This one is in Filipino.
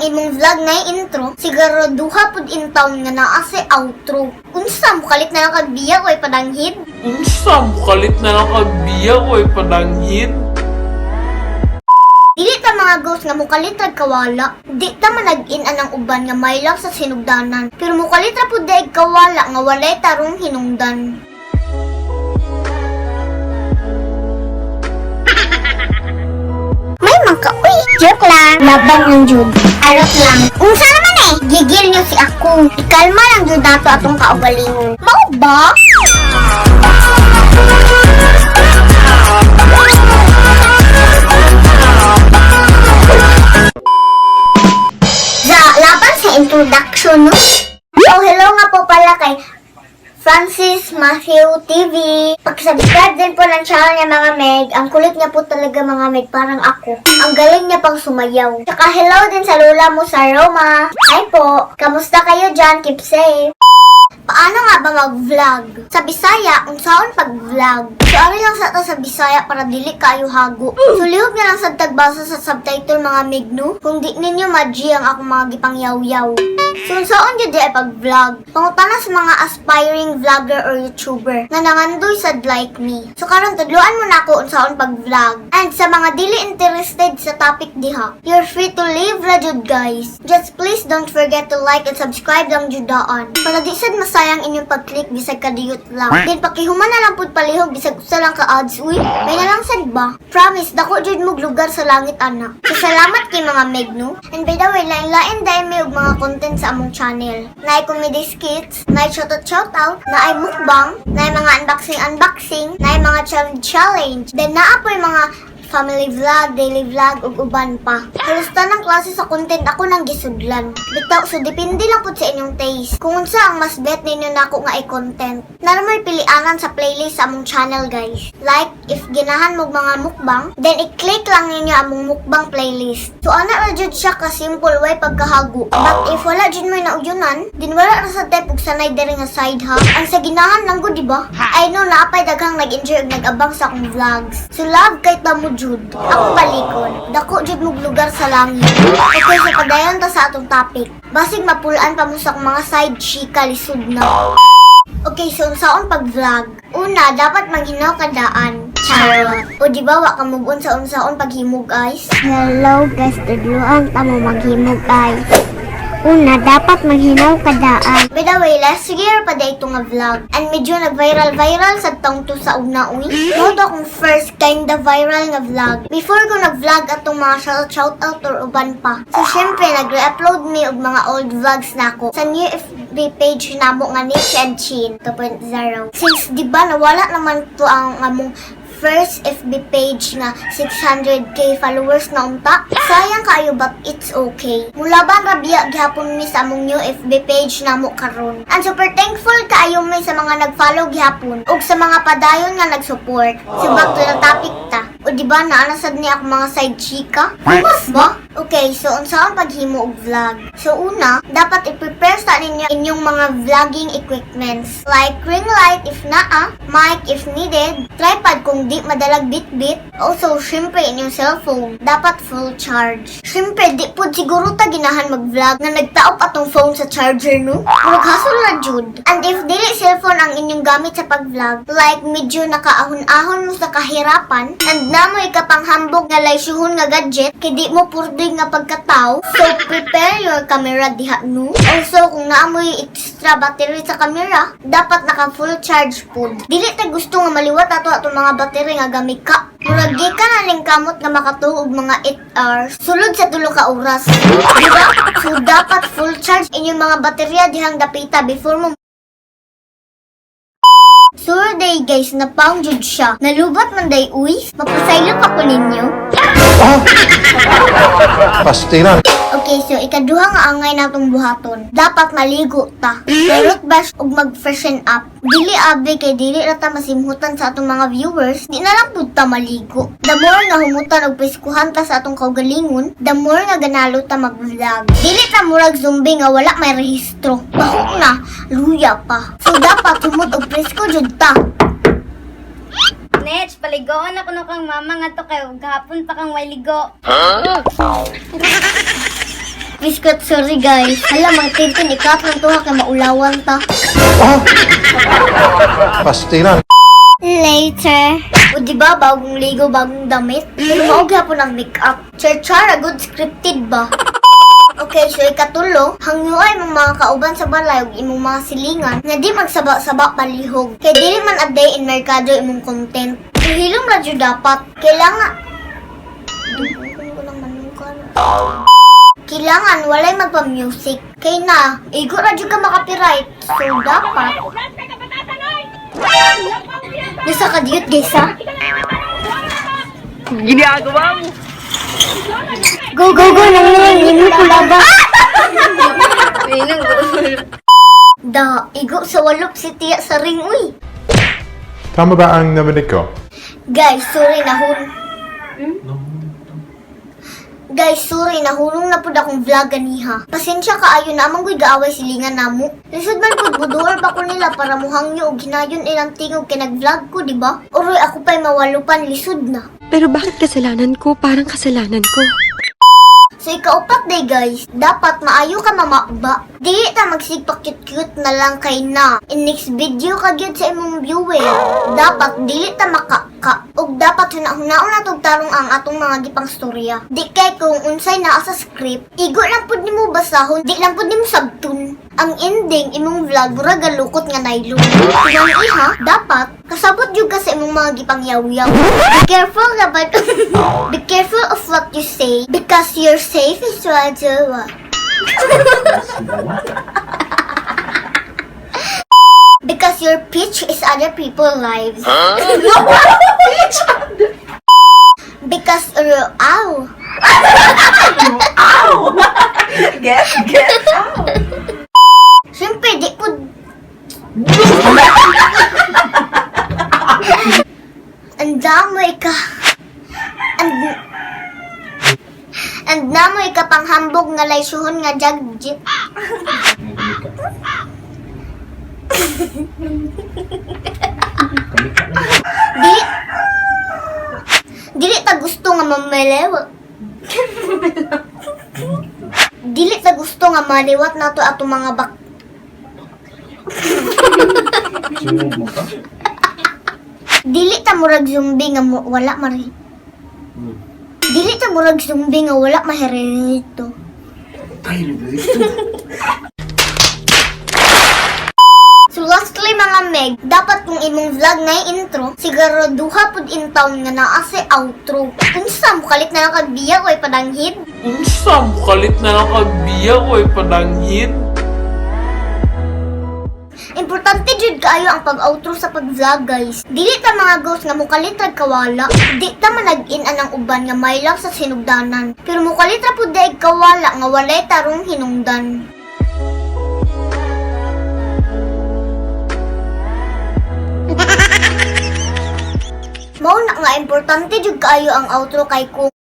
imong vlog na intro, siguro duha pud in town nga naa sa outro. Unsa mo kalit na lang kag biya ko'y padanghid? Unsa mo kalit na lang kagbiya ko'y padanghid? Dili ta mga ghost nga mukalit rag kawala. Di ta manag-in anang uban nga may lang sa sinugdanan. Pero mukalit ra pud daig kawala nga walay tarong hinungdan. May mangka, uy! Joke lang! Laban ng Jud. Arot lang. Unsa naman eh? Gigil niyo si ako. Ikalma lang Jud nato atong kaugalingon. Mao ba? Laban sa introduction, no? So, hello nga po pala kay Francis Matthew TV. Pag-subscribe din po ng channel niya mga Meg. Ang kulit niya po talaga mga Meg, parang ako. Ang galing niya pang sumayaw. Tsaka hello din sa lola mo sa Roma. Hi po. Kamusta kayo dyan? Keep safe. Paano nga ba mag-vlog? Sa Bisaya, unsaon pag-vlog? So, ari lang sa to sa Bisaya para dili kayo hago. So, lihog na lang sa tagbasa sa subtitle mga migno. Kung di ninyo madji ang akong mga gipangyaw-yaw. So, unsaon yun di ay pag-vlog? Pangutana sa mga aspiring vlogger or YouTuber na nangandoy sad like me. So, karon tudloan mo na ako unsaon pag-vlog. And sa mga dili interested sa topic diha, you're free to leave ra jud guys. Just please don't forget to like and subscribe lang judaan. Para di sad masayang inyong pag-click bisag kadiyot lang. Then pakihuman na lang pud palihog bisag usa lang ka ads. Uy, may na lang sad ba? Promise dako jud mo lugar sa langit ana. So, salamat kay mga Megno. And by the way, lain-lain dahil may og mga content sa among channel. Naay comedy skits, naay shoutout, naay mukbang, naay mga unboxing, naay mga challenge. Then naa po yung mga family vlog, daily vlog, ug uban pa. Halos tanang klase sa content ako nang gisudlan. Bitaw, so depende lang po sa inyong taste. Kung unsa ang mas bet ninyo nako nga i-content. Naramay pilianan sa playlist sa among channel guys. Like, if ginahan mo mga mukbang, then i-click lang ninyo among mukbang playlist. So ana ra jud siya ka simple way pagkahago. But if wala jud mo nauyonan, din wala ra sa type ug sanay diri nga side ha. Ang sa ginahan lang gud diba? I know naapay daghang nag-enjoy ug nag-abang sa akong vlogs. So love kay tamo jud. Ako balikon. Dako jud mong lugar sa langit. Okay, so padayon ta sa atong topic. Basig mapulaan pa mo sa akong mga side chika lisod na. Okay, so unsaon pag-vlog? Una, dapat maghinaw ka daan. Charot. O di ba wa ka move-on sa unsaon paghimog guys? Hello guys, tudloan ta mo maghimog guys. Una, dapat maghinaw ka daan. By the way, last year pa day ito nga vlog. And medyo nag-viral sa taong to sa una, uy. Noto akong first kinda viral nga vlog. Before ko nag-vlog atong mga shoutout or uban pa. So, syempre, nag-re-upload me og mga old vlogs na ako sa new FB page na mo nga Niche and Chin 2.0. Since, di ba, nawala naman to ang among first FB page nga 600k followers na unta. Sayang kayo but it's okay. Mulaban rabiya gihapon mi sa among new FB page namo karon. And super thankful kaayo mi sa mga nag-follow gihapon ug sa mga padayon nga nag-support. So back to the topic ta. O di ba naanasad ni ako mga side chika? Mas ba? Okay, so unsaon paghimo og vlog? So una, dapat i-prepare sa ninyo inyong mga vlogging equipments like ring light if naa, mic if needed, tripod kung di madalag bit-bit. Also, syempre inyong cellphone, dapat full charge. Syempre, di po siguro ta ginahan mag-vlog na nagtaop atong phone sa charger, no? Murag hasol na jud. And if dili cellphone ang inyong gamit sa pag-vlog, like medyo nakaahon-ahon mo sa kahirapan, and namo ikapanghambog nga laysyuhon nga gadget, kay di mo purdoy nga pagkataw, so prepare your camera diha, no? Also, kung naamoy extra battery sa camera, dapat naka full charge po. Dili ta gusto nga maliwat ato atong mga battery nga gamit ka. Murag di ka na ning kamot nga makatuog mga 8 hours sulod sa 3 ka oras. Diba? So dapat full charge inyong mga baterya dihang dapita before mo. Sure day guys, napound jud siya. Nalubat man day uy. Mapasaylop ako ninyo. Pastiran. Okay, so ikaduha nga angay natong buhaton. Dapat maligo ta. Root brush ug mag-freshen up. Dili abi kay dili ra ta masimhutan sa atong mga viewers. Di na lang pud ta maligo. The more nga humutan og preskuhan ta sa atong kaugalingon, the more nga ganalo ta mag-vlog. Dili ta murag zombie nga wala may rehistro. Bahok na, luya pa. So dapat humot og presko jud ta. Nech, paligoon ako no kang mama nga to kay gahapon pa kang way ligo. Biscuit, sorry guys. Hala, mga tintin, ikat lang to ha, kay maulawan ta. Oh! Pastilan. Later. O diba, bagong ligo, bagong damit? Pero maugya po ng makeup. Char-chara, good scripted ba? Okay, so ikatulo, hangyo ay mga kauban sa balay ug imong mga silingan nga di magsaba-saba palihog. Kay dili man a day in merkado imong content. So hilom radyo dapat. Kailangan walay magpa-music. Kay na, igo radyo ka makapiright. So dapat nasa kadiyot guys ha? Ginagawa mo. Go, go, go! Nanginangin mo pula ba? Da, igo sa walop si Tia sa ring, uy. Tama ba ang narinig ko? Guys, sorry, nahulong na po akong vlog ganiha. Pasensya kaayo na amang ko'y gaaway silingan namo. Lisod man po, buduwar pa ko nila para muhang nyo o ginayon ilang tingog kinag-vlog ko, di ba? Oroy, ako pa'y mawalupan, lisod na. Pero bakit kasalanan ko? Parang kasalanan ko. So, ikaupat day guys, dapat maayo ka mamakba. Di ta magsigpa cute-cute na lang kay na. In next video ka gyud sa imong viewer. Dapat dili ta makaka. Ug dapat hunaon na tog tarong ang atong mga gipang storya. Di kay kung unsay naa sa script, igo lang pud nimo basahon, di lang pud nimo sabtun. Ang ending imong vlog mura galukot nga nylon. Kung iha, dapat kasabot jud ka sa imong mga gipang yaw-yaw. Be careful dapat. Be careful of what you say because you're safe is what you want. Because your pitch is other people's lives. Because ow. Get out! Siyempre, di po... Ang damoy ka. Ang damoy ka pang hambog nga laysuhon nga jagjit. Dili ta gusto nga mamelewa. Dili ta gusto nga maliwat nato ato mga Dili ta murag zombie nga wala mari. Dili ta murag zombie nga wala maherito. So lastly mga Meg, dapat kung imong vlog na intro, siguro duha pud in town nga naa sa outro. Unsa mo kalit na lang kag biya ko'y padanghid? Unsa mo kalit na lang kagbiya ko padanghid? Importante jud kaayo ang pag-outro sa pag-vlog guys. Dili ta mga ghost nga mukalit rag kawala. Di ta manag-in ang uban nga may lang sa sinugdanan. Pero mukalit ra pud daig kawala nga walay tarong hinungdan. Mao na nga importante jud kaayo ang outro kay kung